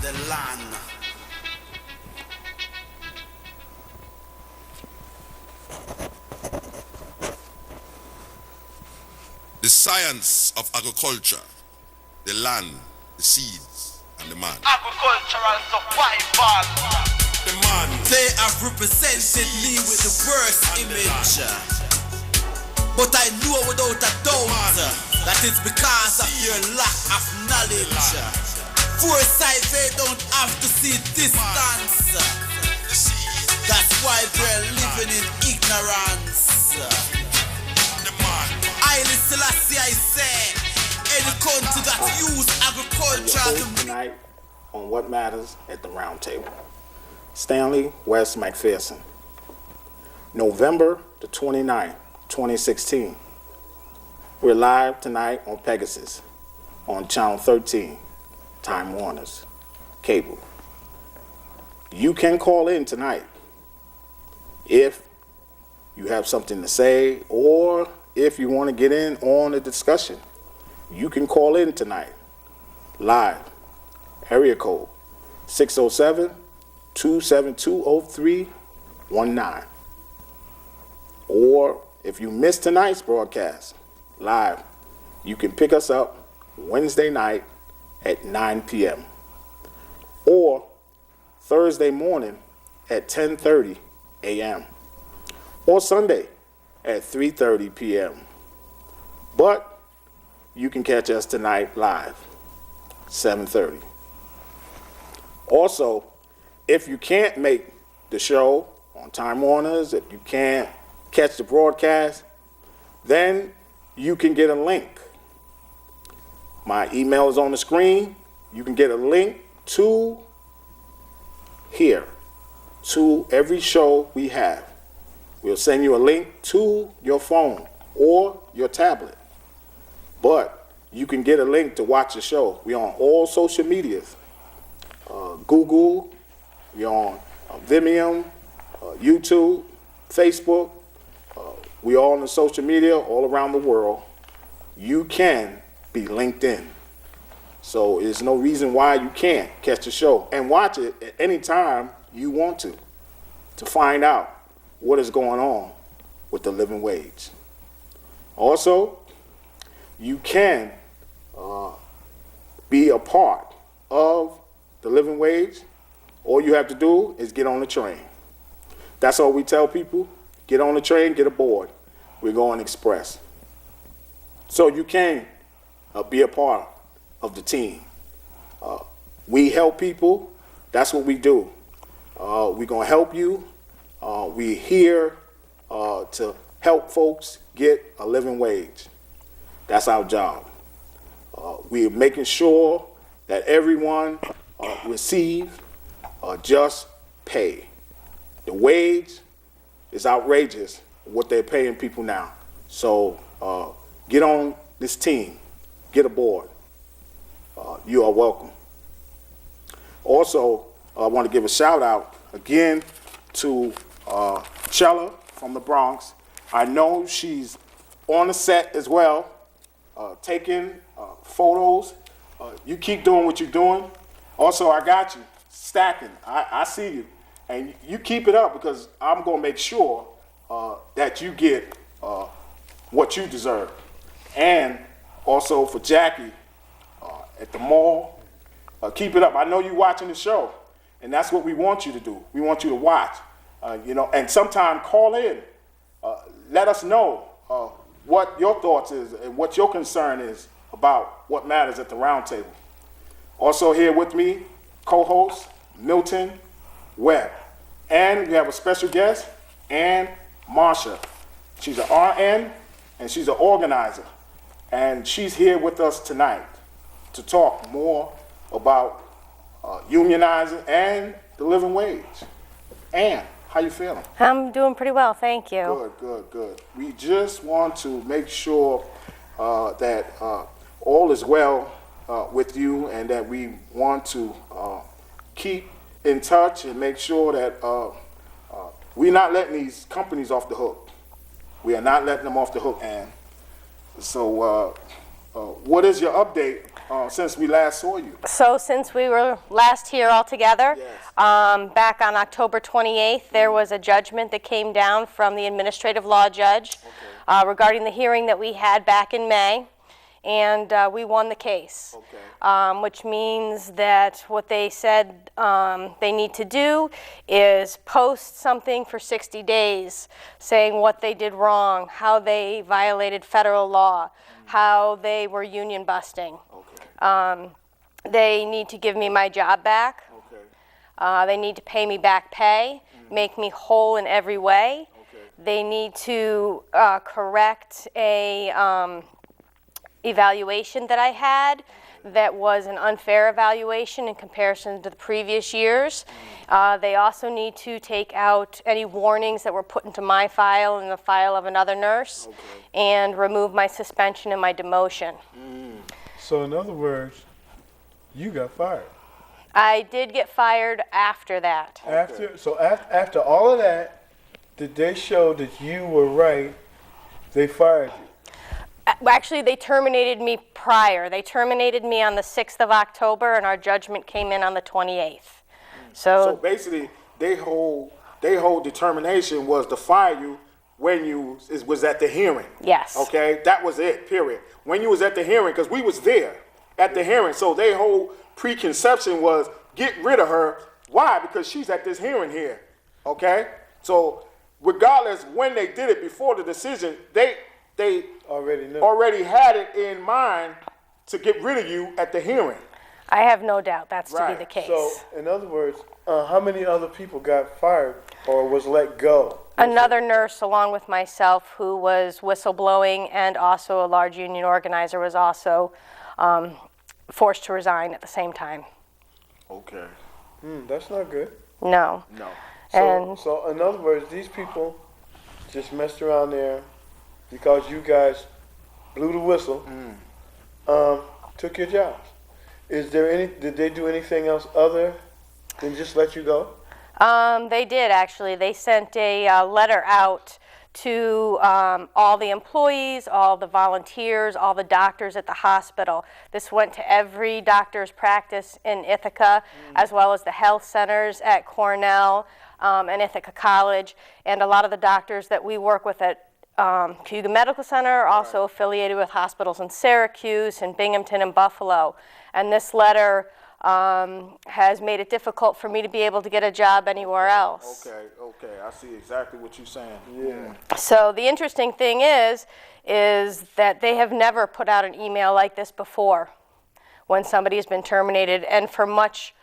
the land. The science of agriculture, the land, the seeds, and the man. Agricultural survival. The man. They have represented me with the worst image. But I know without a doubt that it's because of your lack of knowledge. Foresight, they don't have to see distance. That's why they're living in ignorance. I Selassie, I say, any country that use agriculture tonight on What Matters at the Roundtable. Stanley West McPherson. November the 29th, 2016. We're live tonight on Pegasus on Channel 13, Time Warner's cable. You can call in tonight if you have something to say or if you want to get in on the discussion. You can call in tonight live. Area code 607-272-0319. Or if you missed tonight's broadcast live, you can pick us up Wednesday night at 9 p.m. or Thursday morning at 10:30 a.m. or Sunday at 3:30 p.m. But you can catch us tonight live, 7:30. Also, if you can't make the show on Time Warner's, if you can't catch the broadcast, then you can get a link. My email is on the screen. You can get a link to here, to every show we have. We'll send you a link to your phone or your tablet. But you can get a link to watch the show. We're on all social medias. Google, we're on Vimeo, YouTube, Facebook. We're all on the social media all around the world. You can be linked in. So there's no reason why you can't catch the show and watch it at any time you want to find out what is going on with the living wage. Also, you can be a part of the living wage. All you have to do is get on the train. That's all we tell people. Get on the train, get aboard. We're going express. So you can be a part of the team. We help people. That's what we do. We're going to help you. We're here to help folks get a living wage. That's our job. We're making sure that everyone receives just pay. The wage is outrageous, what they're paying people now. So get on this team. Get aboard. You are welcome. Also, I want to give a shout out again to Chela from the Bronx. I know she's on the set as well, taking photos. You keep doing what you're doing. Also, I got you stacking. I see you. And you keep it up because I'm going to make sure that you get what you deserve. And also for Jackie at the mall, keep it up. I know you're watching the show, and that's what we want you to do. We want you to watch, and sometime call in. Let us know what your thoughts is and what your concern is about what matters at the roundtable. Also here with me, co-host Milton Webb. And we have a special guest, Ann Marsha. She's an RN and she's an organizer. And she's here with us tonight to talk more about unionizing and the living wage. Ann, how you feeling? I'm doing pretty well, thank you. Good. We just want to make sure that all is well with you and that we want to keep in touch and make sure that we're not letting these companies off the hook. We are not letting them off the hook, Ann. So what is your update since we last saw you? So since we were last here all together, Yes. back on October 28th, there was a judgment that came down from the administrative law judge regarding the hearing that we had back in May, and we won the case. Okay. Which means that what they said they need to do is post something for 60 days saying what they did wrong, how they violated federal law, how they were union busting. Okay. They need to give me my job back. Okay. They need to pay me back pay, make me whole in every way. Okay. They need to correct a evaluation that I had that was an unfair evaluation in comparison to the previous years. They also need to take out any warnings that were put into my file and the file of another nurse, and remove my suspension and my demotion. So in other words, you got fired. I did get fired after that. After all of that, did they show that you were right? They fired you. Actually, they terminated me prior. They terminated me on the 6th of October, and our judgment came in on the 28th. So basically, their whole determination was to fire you when you was at the hearing. Yes. Okay, that was it. Period. When you was at the hearing, because we was there at the hearing, so their whole preconception was get rid of her. Why? Because she's at this hearing here. Okay. So regardless when they did it before the decision, they already had it in mind to get rid of you at the hearing. I have no doubt that's to be Right. the case. So in other words, how many other people got fired or was let go? Another nurse along with myself who was whistleblowing and also a large union organizer was also forced to resign at the same time. Okay. That's not good. No. No. So in other words, these people just messed around there because you guys blew the whistle, took your jobs. Did they do anything else other than just let you go? They did, actually. They sent a letter out to all the employees, all the volunteers, all the doctors at the hospital. This went to every doctor's practice in Ithaca, as well as the health centers at Cornell and Ithaca College, and a lot of the doctors that we work with at Caygua Medical Center are also affiliated with hospitals in Syracuse and Binghamton and Buffalo. And this letter has made it difficult for me to be able to get a job anywhere else. Okay, I see exactly what you're saying. Yeah. So the interesting thing is that they have never put out an email like this before when somebody has been terminated, and for much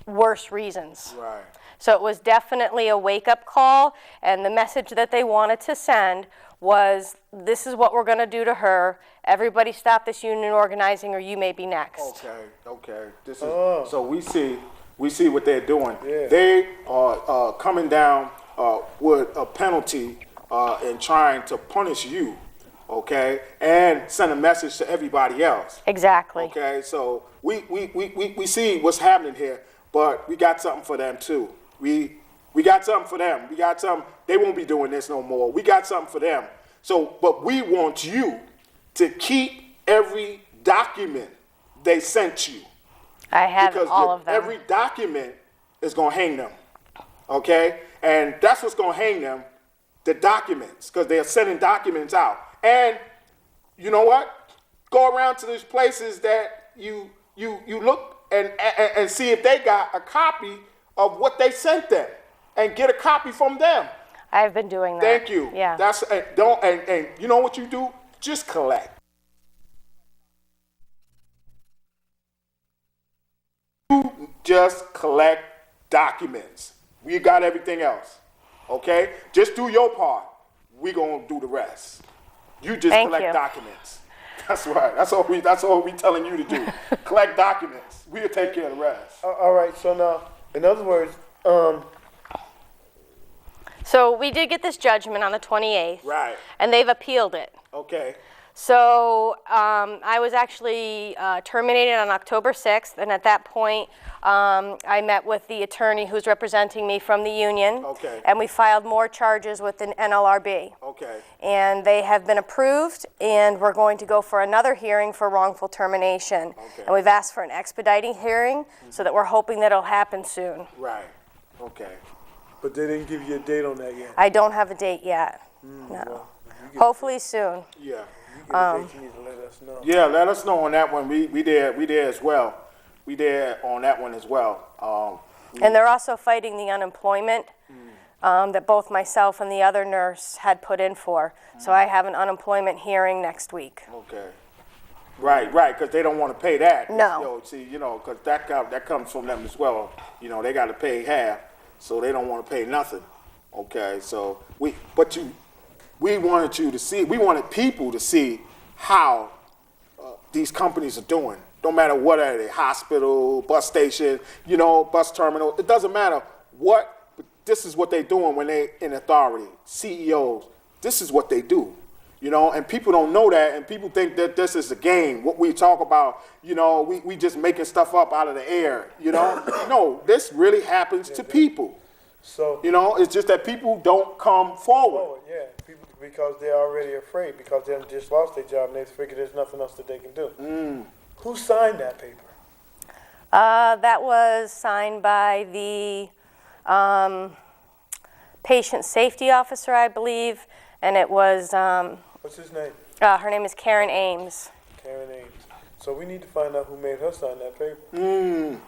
worse reasons. Right. So it was definitely a wake-up call, and the message that they wanted to send was, this is what we're going to do to her. Everybody stop this union organizing or you may be next. Okay. This is so we see what they're doing. Yeah. They are coming down with a penalty and trying to punish you, okay, and send a message to everybody else. Exactly. Okay, so we see what's happening here, but we got something for them too. We got something for them. We got something. They won't be doing this no more. We got something for them. So, but we want you to keep every document they sent you. I have because all of them. Every document is going to hang them. Okay? And that's what's going to hang them, the documents, because they are sending documents out. And you know what? Go around to these places that you look and see if they got a copy of what they sent them, and get a copy from them. I've been doing that. Thank you. Yeah. That's and you know what you do? Just collect. You just collect documents. We got everything else. Okay? Just do your part. We gonna do the rest. You just collect documents. That's right. That's all we telling you to do. Collect documents. We'll take care of the rest. All right. So now, in other words, So we did get this judgment on the 28th. Right. And they've appealed it. Okay. So I was actually terminated on October 6th, and at that point, I met with the attorney who's representing me from the union, Okay. and we filed more charges with the NLRB. Okay. And they have been approved, and we're going to go for another hearing for wrongful termination. Okay. And we've asked for an expediting hearing, so that we're hoping that it'll happen soon. Right. Okay. But they didn't give you a date on that yet. I don't have a date yet. No. Well, Hopefully soon. Yeah. you get a date, you need to let us know. Yeah, let us know on that one. We there as well. We there on that one as well. And they're also fighting the unemployment that both myself and the other nurse had put in for. So I have an unemployment hearing next week. Okay. Right, because they don't want to pay that. No. See, because that comes from them as well. They got to pay half, so they don't want to pay nothing. Okay, so we wanted people to see how these companies are doing. Don't matter what are they, hospital, bus station, bus terminal. It doesn't matter what. But this is what they're doing when they in authority. CEOs. This is what they do. And people don't know that, and people think that this is a game. What we talk about, we just making stuff up out of the air. No, this really happens to people. So It's just that people don't come forward. yeah, people, because they're already afraid, because they just lost their job and they figure there's nothing else that they can do. Who signed that paper? That was signed by the patient safety officer, I believe, and it was, What's his name? her name is Karen Ames. Karen Ames. So we need to find out who made her sign that paper.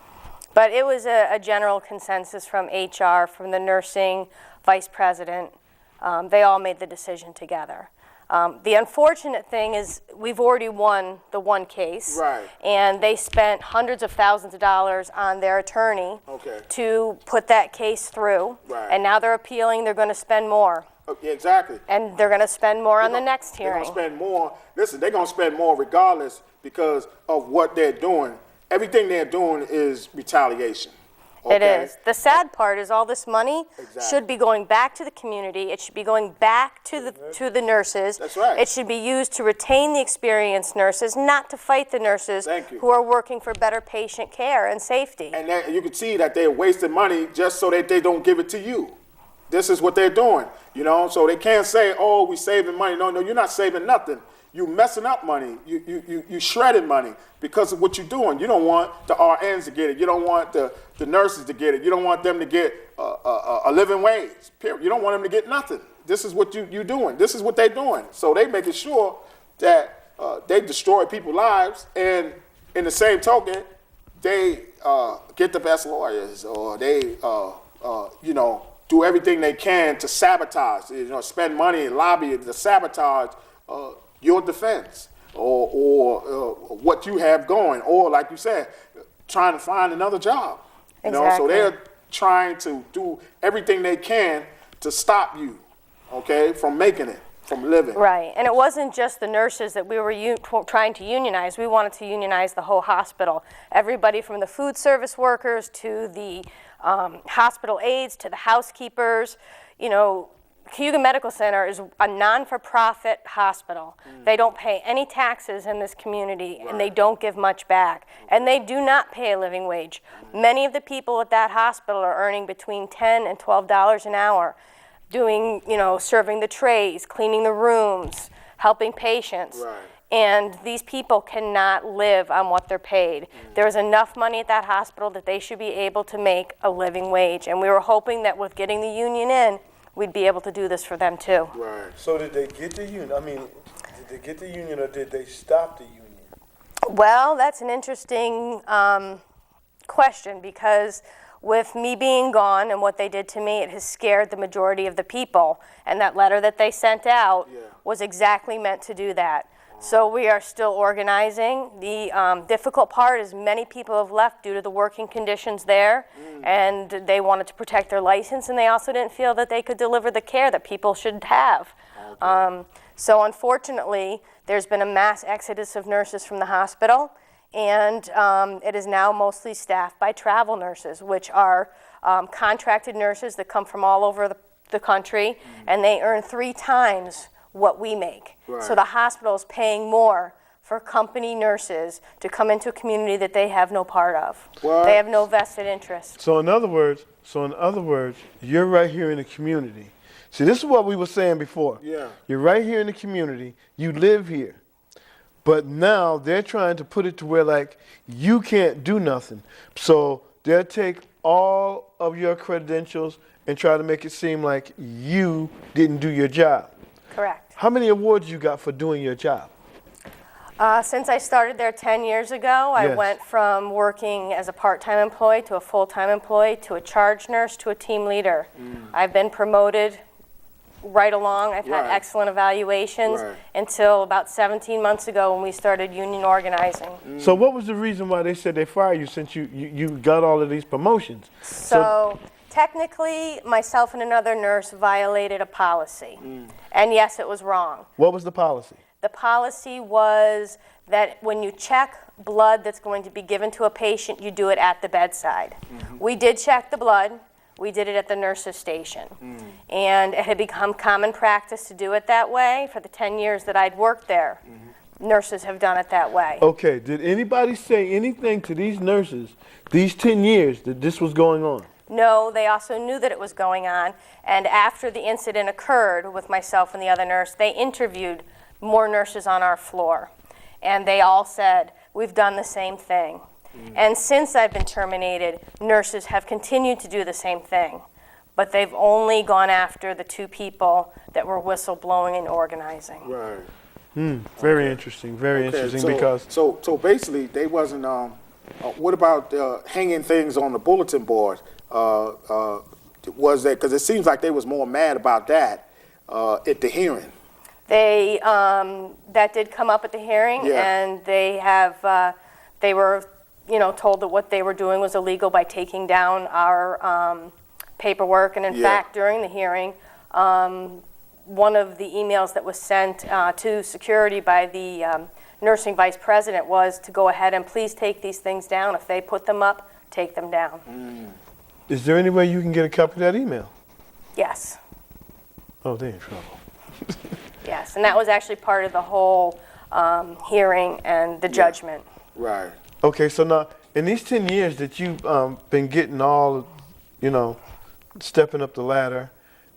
But it was a general consensus from HR, from the nursing vice president. They all made the decision together. The unfortunate thing is we've already won the one case. Right. And they spent hundreds of thousands of dollars on their attorney to put that case through. Right. And now they're appealing, they're going to spend more. Yeah, exactly. And they're going to spend more on the next They're hearing. going to spend more. Listen, they're going to spend more regardless because of what they're doing. Everything they're doing is retaliation. It is. The sad part is all this money Exactly. should be going back to the community. It should be going back to the nurses. That's right. It should be used to retain the experienced nurses, not to fight the nurses Thank you. who are working for better patient care and safety. And you can see that they're wasting money just so that they don't give it to you. This is what they're doing, so they can't say, oh, we're saving money. No, you're not saving nothing. You're messing up money. You shredding money because of what you're doing. You don't want the RNs to get it. You don't want the nurses to get it. You don't want them to get a living wage. Period. You don't want them to get nothing. This is what you're doing. This is what they're doing. So they making sure that they destroy people's lives, and in the same token, they get the best lawyers, or they do everything they can to sabotage. Spend money and lobby to sabotage your defense or what you have going, or like you said, trying to find another job. Exactly. So they're trying to do everything they can to stop you, from making it, from living. Right, and it wasn't just the nurses that we were trying to unionize. We wanted to unionize the whole hospital. Everybody from the food service workers to the hospital aides to the housekeepers. Caygua Medical Center is a non-for-profit hospital. They don't pay any taxes in this community, and they don't give much back. And they do not pay a living wage. Many of the people at that hospital are earning between $10 and $12 an hour, doing, serving the trays, cleaning the rooms, helping patients. Right. And these people cannot live on what they're paid. There's enough money at that hospital that they should be able to make a living wage. And we were hoping that with getting the union in, we'd be able to do this for them too. Right. So did they get the union? Did they get the union, or did they stop the union? Well, that's an interesting question, because with me being gone and what they did to me, it has scared the majority of the people. And that letter that they sent out was exactly meant to do that. So we are still organizing. The difficult part is many people have left due to the working conditions there, and they wanted to protect their license, and they also didn't feel that they could deliver the care that people should have. So unfortunately, there's been a mass exodus of nurses from the hospital, and it is now mostly staffed by travel nurses, which are contracted nurses that come from all over the country, and they earn 3 times what we make. So the hospital is paying more for company nurses to come into a community that they have no part of. What? They have no vested interest. So in other words, you're right here in the community. See, this is what we were saying before. Yeah. You're right here in the community. You live here. But now they're trying to put it to where, like, you can't do nothing. So they'll take all of your credentials and try to make it seem like you didn't do your job. Correct. How many awards you got for doing your job? Since I started there 10 years ago, I Yes. went from working as a part-time employee to a full-time employee to a charge nurse to a team leader. I've been promoted right along. I've had Right. excellent evaluations Right. until about 17 months ago when we started union organizing. So what was the reason why they said they fired you since you got all of these promotions? So technically, myself and another nurse violated a policy. And yes, it was wrong. What was the policy? The policy was that when you check blood that's going to be given to a patient, you do it at the bedside. We did check the blood. We did it at the nurse's station. And it had become common practice to do it that way for the 10 years that I'd worked there. Nurses have done it that way. Okay, did anybody say anything to these nurses these 10 years that this was going on? No, they also knew that it was going on. And after the incident occurred with myself and the other nurse, they interviewed more nurses on our floor. And they all said, we've done the same thing. And since I've been terminated, nurses have continued to do the same thing. But they've only gone after the two people that were whistleblowing and organizing. Right. Very interesting, very interesting, so, because so basically they wasn't. What about hanging things on the bulletin board? Was that because it seems like they was more mad about that at the hearing? They that did come up at the hearing, Yeah. and they were told that what they were doing was illegal by taking down our paperwork. And in Yeah. fact, during the hearing, one of the emails that was sent to security by the nursing vice president was to go ahead and please take these things down. If they put them up, take them down. is there any way you can get a copy of that email? Yes. Oh, they're in trouble. Yes, and that was actually part of the whole hearing and the judgment. Right. Okay, so now, in these 10 years that you've been getting all, stepping up the ladder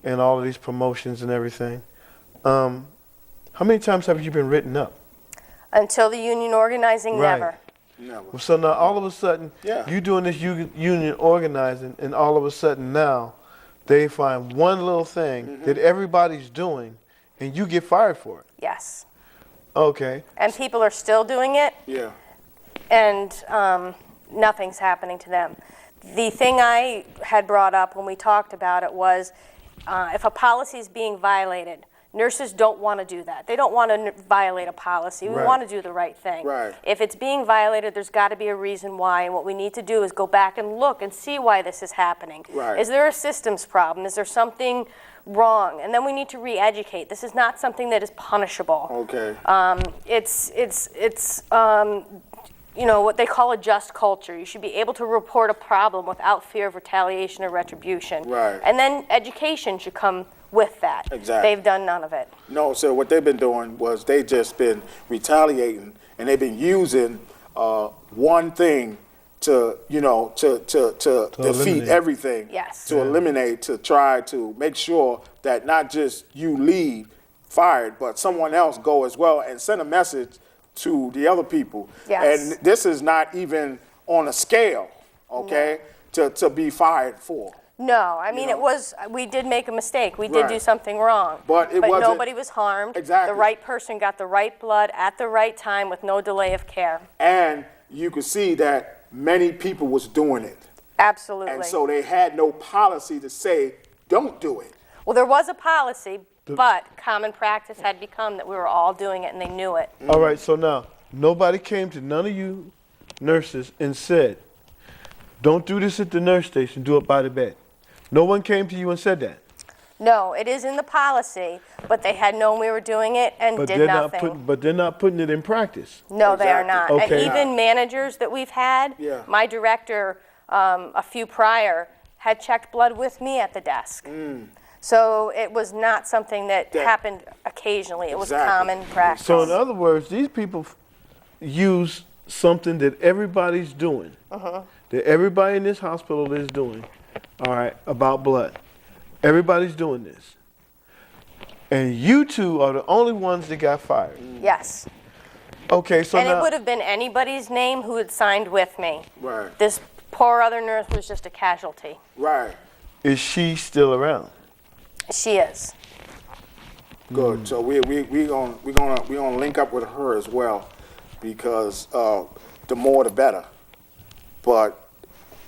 and all of these promotions and everything, how many times have you been written up? Until the union organizing, Right. never. Never. Well, so now all of a sudden, Yeah. you doing this union organizing, and all of a sudden now, they find one little thing that everybody's doing, and you get fired for it. Yes. Okay. And people are still doing it, Yeah. and nothing's happening to them. The thing I had brought up when we talked about it was if a policy is being violated, nurses don't want to do that. They don't want to violate a policy. We Right. want to do the right thing. Right. If it's being violated, there's got to be a reason why, and what we need to do is go back and look and see why this is happening. Right. Is there a systems problem? Is there something wrong? And then we need to re-educate. This is not something that is punishable. Okay. It's what they call a just culture. You should be able to report a problem without fear of retaliation or retribution. Right. And then education should come with that. Exactly. They've done none of it. No, so what they've been doing was they just been retaliating, and they've been using one thing to defeat eliminate. everything. Yes. To eliminate, to try to make sure that not just you leave fired, but someone else go as well and send a message to the other people. Yes. And this is not even on a scale, okay, to be fired for. No, I mean, we did make a mistake. We did Right. do something wrong. But it wasn't- nobody was harmed. Exactly. The right person got the right blood at the right time with no delay of care. And you could see that many people was doing it. Absolutely. And so they had no policy to say, don't do it. Well, there was a policy, but common practice had become that we were all doing it and they knew it. All right, so now, nobody came to none of you nurses and said, don't do this at the nurse station, do it by the bed. No one came to you and said that. No, it is in the policy, but they had known we were doing it and did nothing. But they're not putting it in practice. No, they are Exactly. not. Okay. And even managers that we've had, Yeah. my director, a few prior, had checked blood with me at the desk. So it was not something that happened occasionally. It was common practice. So in other words, these people use something that everybody's doing, that everybody in this hospital is doing, all right, about blood. Everybody's doing this. And you two are the only ones that got fired. Yes. Okay, so And now, it would have been anybody's name who had signed with me. Right. This poor other nurse was just a casualty. Right. is she still around? She is. Good. So we gonna link up with her as well, because the more the better. But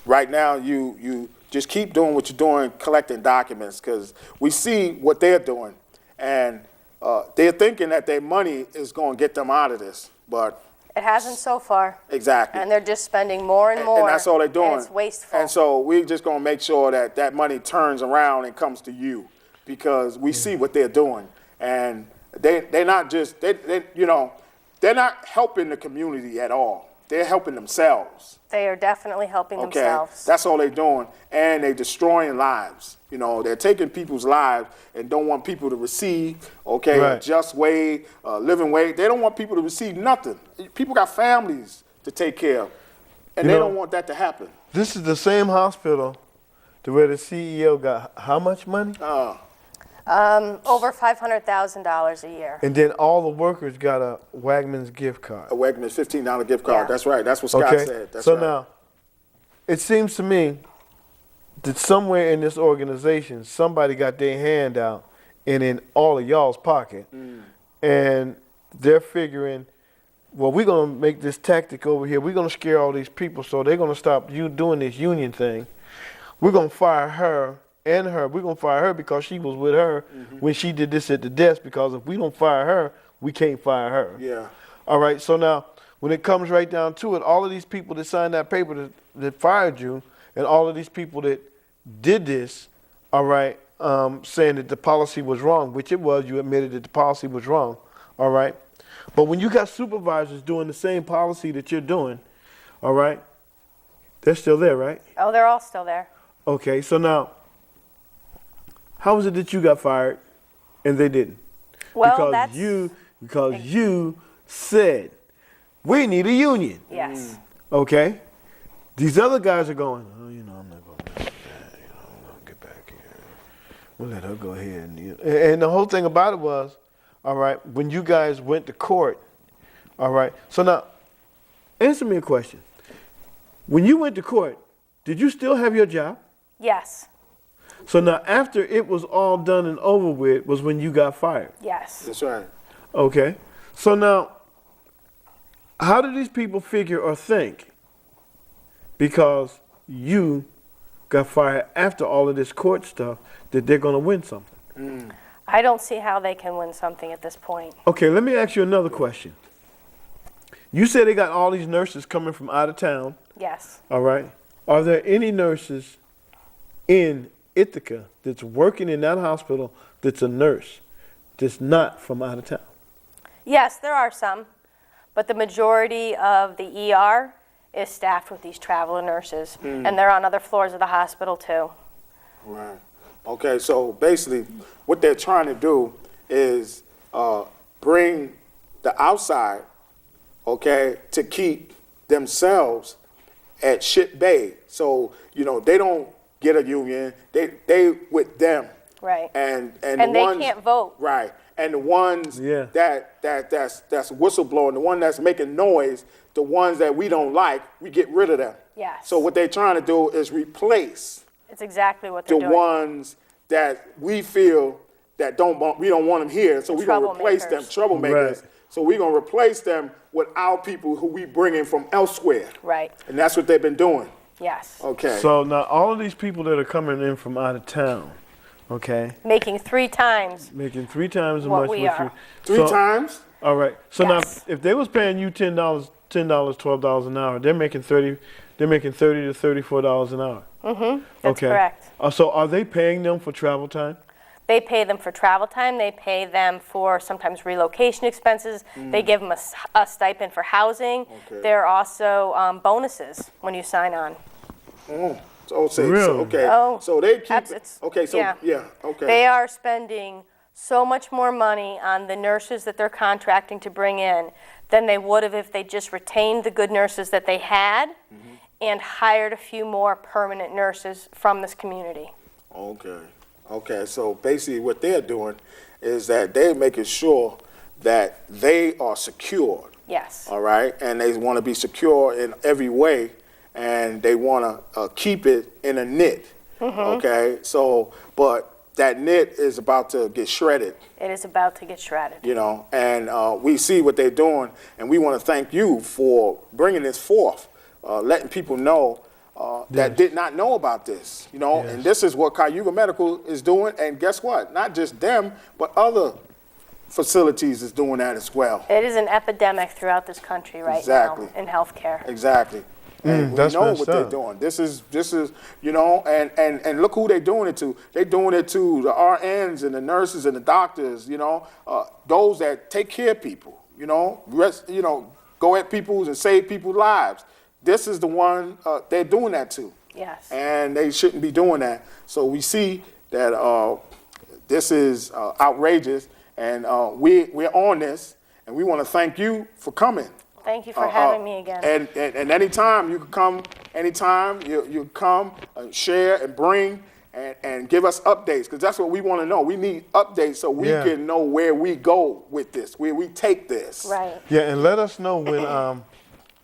right now you just keep doing what you're doing, collecting documents, because we see what they're doing, and they're thinking that their money is going to get them out of this, but It hasn't so far. exactly. And they're just spending more and more. And that's all they're doing. And it's wasteful. And so we're just going to make sure that that money turns around and comes to you, because we see what they're doing. And they're not just, they're not helping the community at all. They're helping themselves. They are definitely helping Okay, themselves. that's all they're doing, and they're destroying lives. They're taking people's lives and don't want people to receive, a just wage, living wage. They don't want people to receive nothing. People got families to take care of, and they don't want that to happen. This is the same hospital to where the CEO got how much money? Over $500,000 a year. And then all the workers got a Wegmans gift card. A Wegmans $15 gift card. Yeah. That's right. That's what Scott said. That's so right. now, it seems to me that somewhere in this organization, somebody got their hand out and in all of y'all's pocket, and they're figuring, well, we're going to make this tactic over here. We're going to scare all these people, so they're going to stop you doing this union thing. We're going to fire her and her. We're going to fire her because she was with her when she did this at the desk, because if we don't fire her, we can't fire her. Yeah. All right, so now, when it comes right down to it, all of these people that signed that paper that fired you, and all of these people that did this, all right, saying that the policy was wrong, which it was, you admitted that the policy was wrong, all right? But when you got supervisors doing the same policy that you're doing, all right, they're still there, right? Oh, they're all still there. Okay, so now, how was it that you got fired and they didn't? Well, Because you said, we need a union. Yes. Okay? These other guys are going, I'm not going to do that. I'm going to get back here. We'll let her go ahead. And the whole thing about it was, all right, when you guys went to court, all right, so now, answer me a question. When you went to court, did you still have your job? Yes. So now, after it was all done and over with, was when you got fired. Yes. That's right. Okay. So now, how do these people figure or think? Because you got fired after all of this court stuff, that they're going to win something. I don't see how they can win something at this point. Okay, let me ask you another question. You said they got all these nurses coming from out of town. Yes. All right. Are there any nurses in Ithaca that's working in that hospital that's a nurse that's not from out of town? Yes, there are some, but the majority of the ER is staffed with these traveler nurses, and they're on other floors of the hospital too. Right. Okay, so basically what they're trying to do is bring the outside, to keep themselves at shit bay. So, they don't get a union, they with them. Right. And they ones, can't vote. Right. And the ones that's whistleblowing, the one that's making noise, the ones that we don't like, we get rid of them. Yes. So what they're trying to do is replace It's exactly what the they're doing. ones that we feel that we don't want them here, so we're going to replace them, troublemakers. Right. So we're going to replace them with our people who we bring in from elsewhere. Right. And that's what they've been doing. Yes. Okay. So now all of these people that are coming in from out of town, okay, Making 3 times. making 3 times as What much we with are. you. Three times? All right. So Yes. now if they was paying you $10, $12 an hour, they're making $30 to $34 an hour. That's correct. So are they paying them for travel time? They pay them for travel time. They pay them for sometimes relocation expenses. They give them a stipend for housing. Okay. There are also bonuses when you sign on. Oh, say, Really? so, okay. Oh, so they keep. it's- Okay, so yeah. okay. They are spending so much more money on the nurses that they're contracting to bring in than they would have if they just retained the good nurses that they had and hired a few more permanent nurses from this community. Okay. So basically, what they're doing is that they're making sure that they are secured. Yes. All right, and they want to be secure in every way, and they want to keep it in a knit. Okay, so but that knit is about to get shredded. It is about to get shredded. You know, and we see what they're doing, and we want to thank you for bringing this forth, letting people know that did not know about this. You know, and this is what Caygua Medical is doing, and guess what? Not just them, but other facilities is doing that as well. It is an epidemic throughout this country right now in healthcare. Exactly. And we know what they're doing. This is, you know, and look who they're doing it to. They're doing it to the RNs and the nurses and the doctors, you know, those that take care of people, you know, go at people's and save people's lives. This is the one they're doing that to. Yes. And they shouldn't be doing that. So we see that this is outrageous, and we're on this, and we want to thank you for coming. Thank you for having me again. And anytime you can come, anytime you come and share and bring and give us updates, because that's what we want to know. We need updates so we can know where we go with this, where we take this. Right. Yeah, and let us know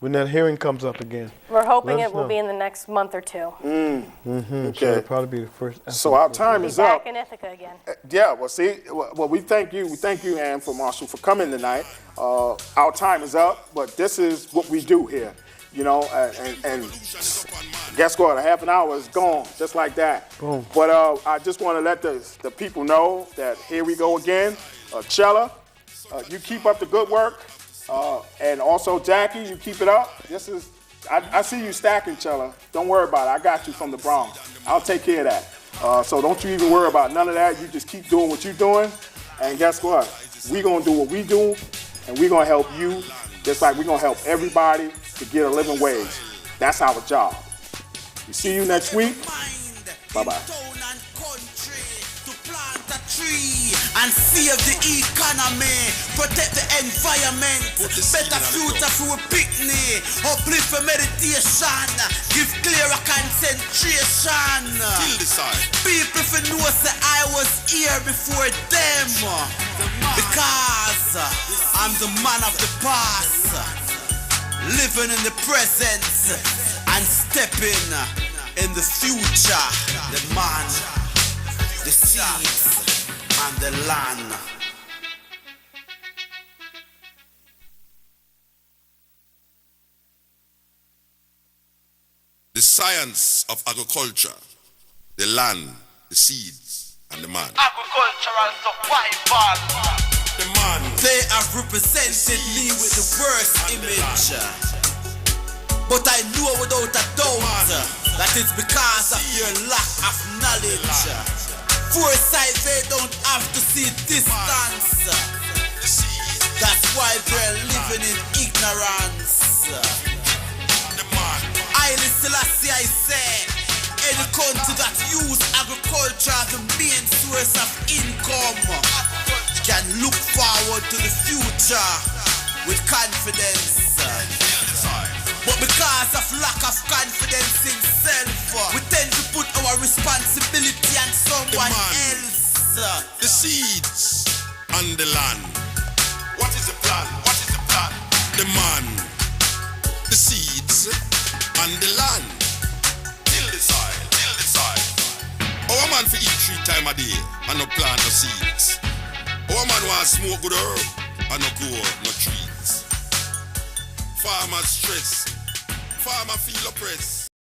when that hearing comes up again. We're hoping it will be in the next month or two. So it'll probably be the first. So our time is up. Back in Ithaca again. Yeah, well, see, well, we thank you. We thank you, Ann, for Marshall, for coming tonight. Our time is up, but this is what we do here, you know, and guess what? A half an hour is gone, just like that. Boom. But I just want to let the people know that here we go again. Chela, you keep up the good work. And also, Jackie, you keep it up. This is, I see you stacking, Chela. Don't worry about it. I got you from the Bronx. I'll take care of that. So don't you even worry about none of that. You just keep doing what you're doing. And guess what? We're going to do what we do, and we're going to help you just like we're going to help everybody to get a living wage. That's our job. We see you next week. Bye-bye. And save the economy, protect the environment, better future for a picnic, uplift for meditation, give clearer concentration. People for know say I was here before them, because I'm the man of the past, living in the present and stepping in the future. The man, the seeds, and the land. The science of agriculture, the land, the seeds, and the man. Agricultural survival. The man. They have represented me with the worst image, but I know without a doubt that it's because of your lack of knowledge. Foresight, they don't have to see distance. That's why they're living in ignorance. Haile Selassie, I say, any country that use agriculture as the main source of income can look forward to the future with confidence. But because of lack of confidence in self, we tend to put our responsibility on someone else. The seeds and the land. What is the plan? What is the plan? The man, the seeds and the land. Till the soil, till the soil. Our man for eat 3 times a day and no plant no seeds. Our man want smoke good herb and no grow no trees. Farmers stress, farmer feel oppressed.